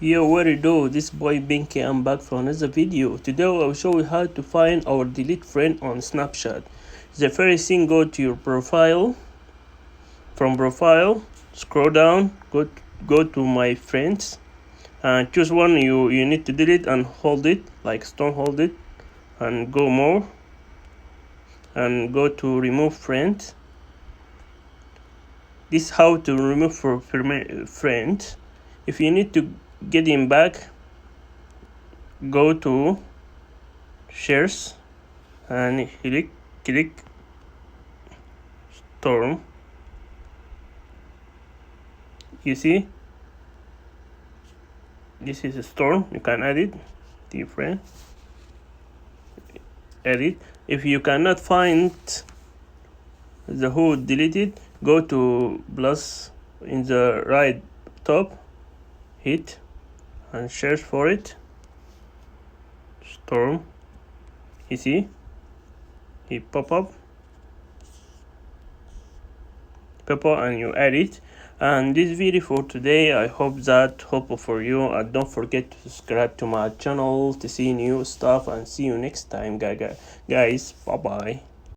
Yo, what it do? This boy Binky. I'm back for another video. Today I'll show you how to find or delete friend on Snapchat. The first thing, go to your profile. From profile, scroll down, go to my friends, and choose one you need to delete and hold it, like stone hold it, and go more, and go to remove friends. This is how to remove friends. If you need to get him back, go to shares and click storm. You see, this is a storm. You can add it to your friend. Edit. If you cannot find the who deleted, go to plus in the right top, hit and search for it. Storm. You see, it pop up and you add it. And this video for today, I hope that helpful for you, and don't forget to subscribe to my channel to see new stuff, and see you next time guys. Bye bye.